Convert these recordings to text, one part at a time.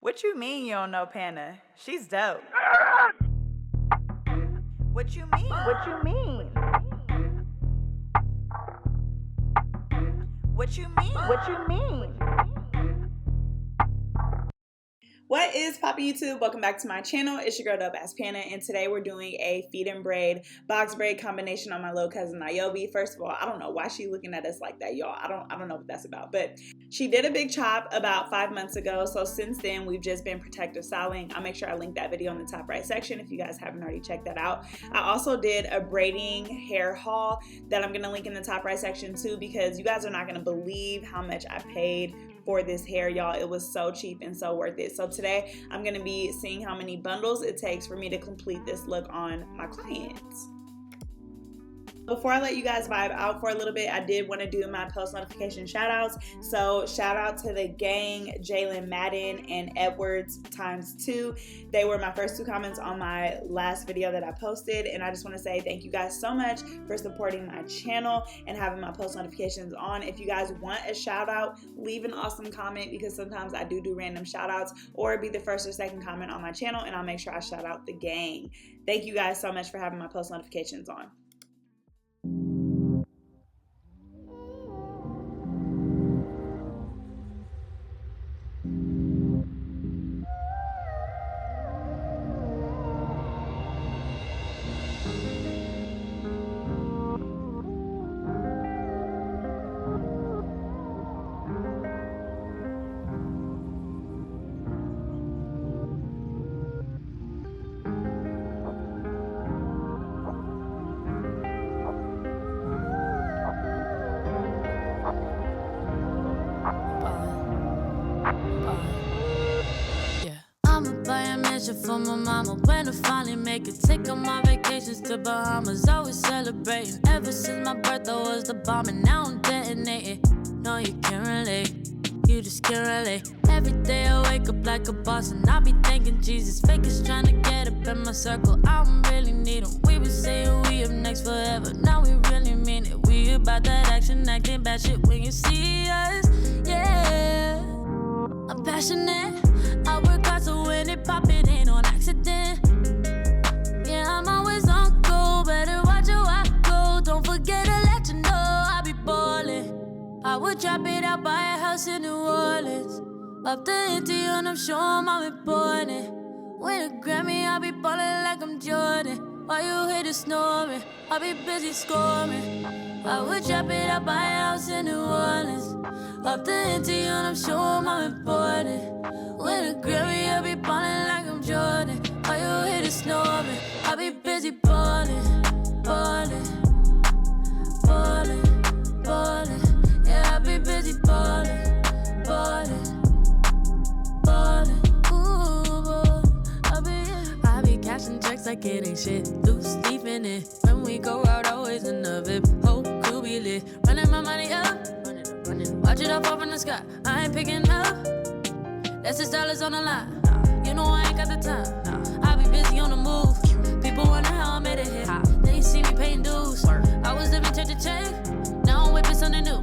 What you mean you don't know Pana? She's dope. What you mean? What you mean? What you mean? What you mean? What is poppin' YouTube? Welcome back to my channel. It's your girl DOPEaxxPANA, and today we're doing a feed and braid box braid combination on my little cousin Niobe. First of all, I don't know why she's looking at us like that, y'all. I don't know what that's about, but she did a big chop about 5 months ago. So since then, we've just been protective styling. I'll make sure I link that video in the top right section if you guys haven't already checked that out. I also did a braiding hair haul that I'm gonna link in the top right section too, because you guys are not gonna believe how much I paid for this hair, y'all. It was so cheap and so worth it. So today I'm gonna be seeing how many bundles it takes for me to complete this look on my clients. Before I let you guys vibe out for a little bit, I did want to do my post notification shout outs. So shout out to the gang, Jalen Madden and Edwards ×2. They were my first 2 comments on my last video that I posted, and I just want to say thank you guys so much for supporting my channel and having my post notifications on. If you guys want a shout out, leave an awesome comment, because sometimes I do random shout outs, or be the first or second comment on my channel and I'll make sure I shout out the gang. Thank you guys so much for having my post notifications on. For my mama, when I finally make it, take all my vacations to Bahamas, always celebrating. Ever since my birthday was the bomb, and now I'm detonating. No, you can't relate, you just can't relate. Every day I wake up like a boss, and I be thanking Jesus. Fakers trying to get up in my circle, I don't really need them. We been saying we up next forever, now we really mean it. We about that action, acting bad shit when you see us, yeah. I'm passionate, I work hard so when it pop, it ain't on accident. Yeah, I'm always on go, better watch how I go. Don't forget to let you know I be ballin'. I would drop it out, buy a house in New Orleans. Up the empty and I'm sure I'm important. Win a Grammy, I be ballin' like I'm Jordan. While you hear the snoring, I be busy scoring. I would drop it out, buy a house in New Orleans. Up the empty and I'm sure I'm important. Win a Grammy, I be ballin' like I'm Jordan. While you hear the snoring, I be busy ballin', ballin', ballin', ballin'. Yeah, I be busy ballin', ballin', ballin'. Ooh, I be cashing checks like it ain't shit. Loose leaf in it. When we go out, always in the VIP. Whole crew be lit. Running my money up. Watch it all fall from the sky. I ain't picking up. That's $6 on the line. You know I ain't got the time. I be busy on the move. People wonder how I made it here. They see me paying dues. I was living check to check. Now I'm whipping something new.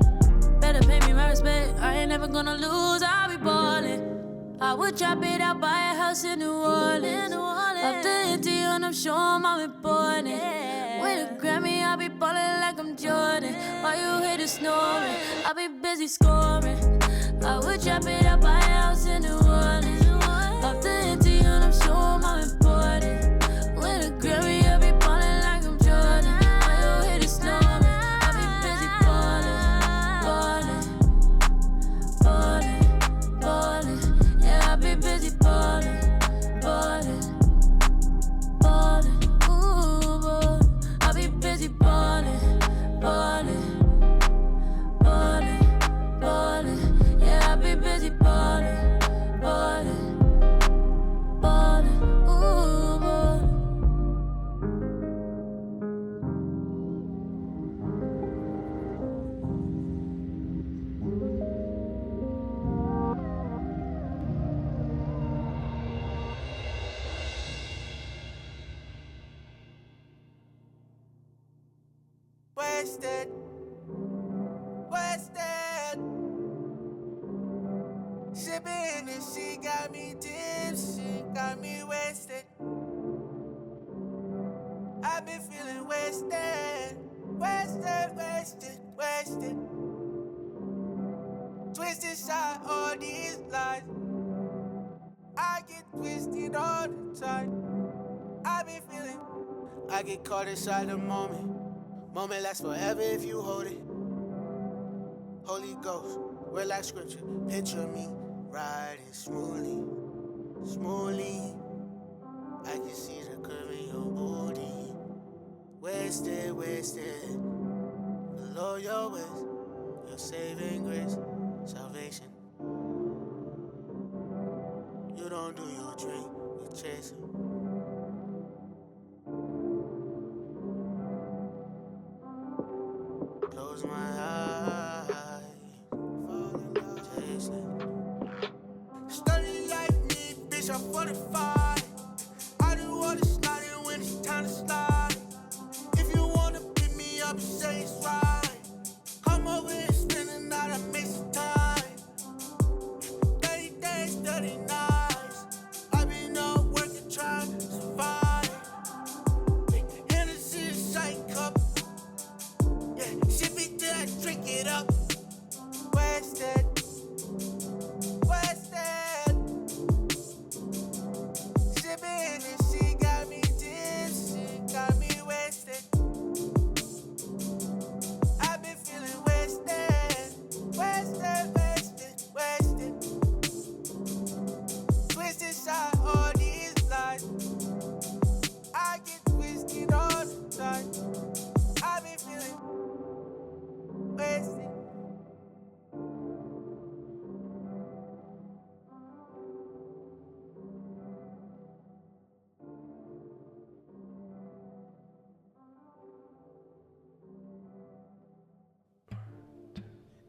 Better pay me my respect. I ain't never gonna lose. I be ballin'. I would drop it out, buy a house in New Orleans. Up the empty and I'm sure I'm important. Win a Grammy, I be ballin' like I'm Jordan. While you hear the snoring, I be busy scoring. I would drop it out, buy a house in New Orleans. Up the empty and I'm sure I'm important. Win a Grammy, I be ballin' like I'm Jordan. While you hear the snoring, I be busy ballin', ballin', ballin', ballin'. Yeah, I be busy ballin', ballin', ballin'. Ooh, ballin'. I be busy ballin', ballin', ballin', ballin'. Yeah, I be busy ballin', Sipping and she got me tipsy, got me wasted. I've been feeling wasted, wasted, wasted, wasted. Twisted shot all these lies. I get twisted all the time. I be feeling. I get caught inside the moment. Moment lasts forever if you hold it. Holy Ghost, we're like scripture. Picture me riding smoothly, smoothly. I can see the curve in your booty. Wasted, wasted. Below your waist, your saving grace, salvation. You don't do your drink, you chase him. Close my eyes, fall in love, chasing. Study like me, bitch, I'm 45. I do all the sliding when it's time to slide. If you wanna pick me up, say it's right. Come over and spend the night, I make some time. 30 days, 30 nights. I've been up working, trying to survive. Hennessy is shake cup. Yeah, sip it till I drink it up. Wasted, wasted. Sipping and she got me tipsy, got me wasted. I've been feeling wasted, wasted, wasted, wasted. Twisted shot all these lies. I get twisted all the time. I've been feeling wasted.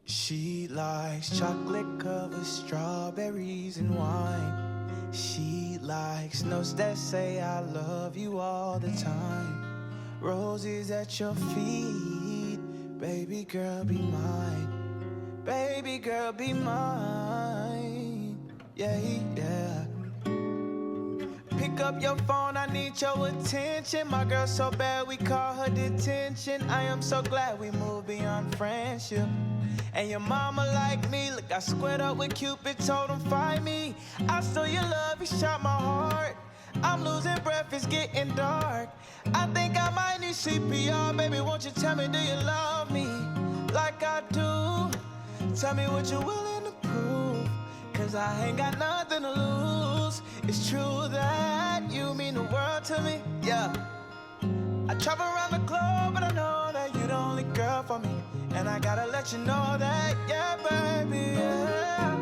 She likes chocolate covered strawberries and wine. She likes notes that say I love you all the time. Roses at your feet, baby girl be mine. Baby girl be mine. Yeah, yeah. Pick up your phone, I need your attention. My girl so bad we call her detention. I am so glad we moved beyond friendship. And your mama like me, look, I squared up with Cupid, told him find me. I stole your love, you shot my heart. I'm losing breath, it's getting dark. I think I might need CPR, baby, won't you tell me, do you love me like I do? Tell me what you're willing to prove, cause I ain't got nothing to lose. It's true that you mean the world to me, yeah. I travel around the globe, but I know that you're the only girl for me. And I gotta let you know that, yeah, baby, yeah.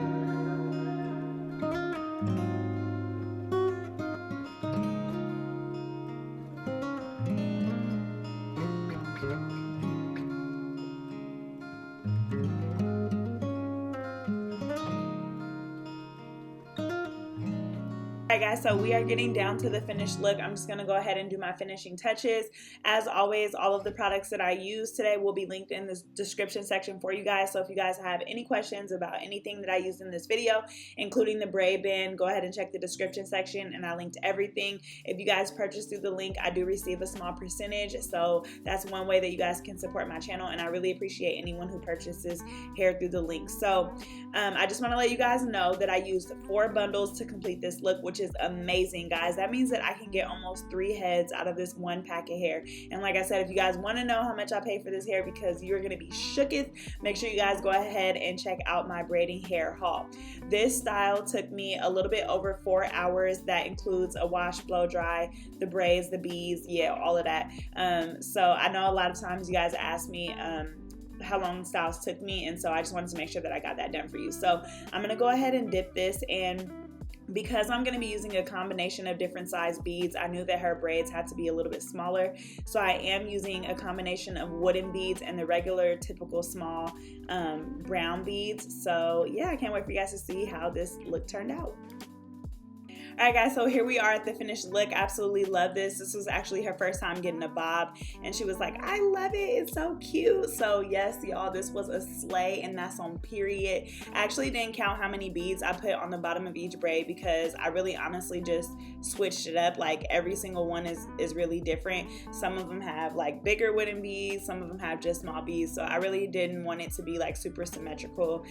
Alright guys, so we are getting down to the finished look. I'm just going to go ahead and do my finishing touches. As always, all of the products that I use today will be linked in the description section for you guys. So if you guys have any questions about anything that I used in this video, including the braid band, go ahead and check the description section and I linked everything. If you guys purchase through the link, I do receive a small percentage. So that's one way that you guys can support my channel, and I really appreciate anyone who purchases hair through the link. So I just want to let you guys know that I used 4 bundles to complete this look, which is amazing, guys. That means that I can get almost 3 heads out of this one pack of hair. And like I said, if you guys want to know how much I pay for this hair because you're going to be shooketh, make sure you guys go ahead and check out my braiding hair haul. This style took me a little bit over 4 hours. That includes a wash, blow dry, the braids, the beads, yeah, all of that. So I know a lot of times you guys ask me how long styles took me, and so I just wanted to make sure that I got that done for you. So I'm gonna go ahead and dip this, and because I'm going to be using a combination of different size beads, I knew that her braids had to be a little bit smaller, so I am using a combination of wooden beads and the regular typical small brown beads. So yeah, I can't wait for you guys to see how this look turned out. Alright guys, so here we are at the finished look. Absolutely love this. This was actually her first time getting a bob, and she was like, I love it, it's so cute. So yes, y'all, this was a slay, and that's on period. I actually didn't count how many beads I put on the bottom of each braid because I really honestly just switched it up. Like every single one is really different. Some of them have like bigger wooden beads, some of them have just small beads, so I really didn't want it to be like super symmetrical,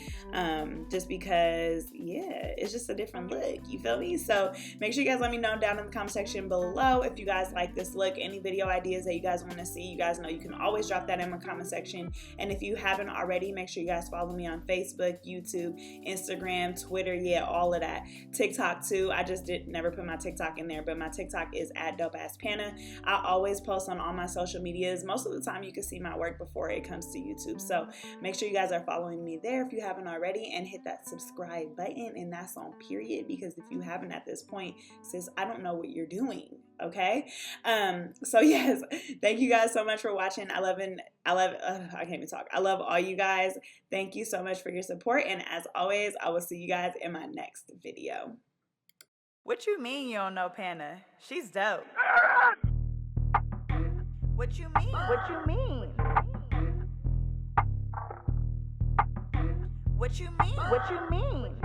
just because yeah, it's just a different look, you feel me? So make sure you guys let me know down in the comment section below if you guys like this look, any video ideas that you guys want to see. You guys know you can always drop that in my comment section, and if you haven't already, make sure you guys follow me on Facebook, YouTube, Instagram, Twitter, yeah, all of that. TikTok too. I just never put my TikTok in there, but my TikTok is at DOPEaxxPANA. I always post on all my social medias. Most of the time you can see my work before it comes to YouTube, so make sure you guys are following me there if you haven't already, and hit that subscribe button, and that's on period, because if you haven't at this point, sis, I don't know what you're doing, okay? So yes, thank you guys so much for watching. I can't even talk. I love all you guys. Thank you so much for your support, and as always, I will see you guys in my next video. What you mean you don't know Pana? She's dope. What you mean? What you mean? What you mean? What you mean?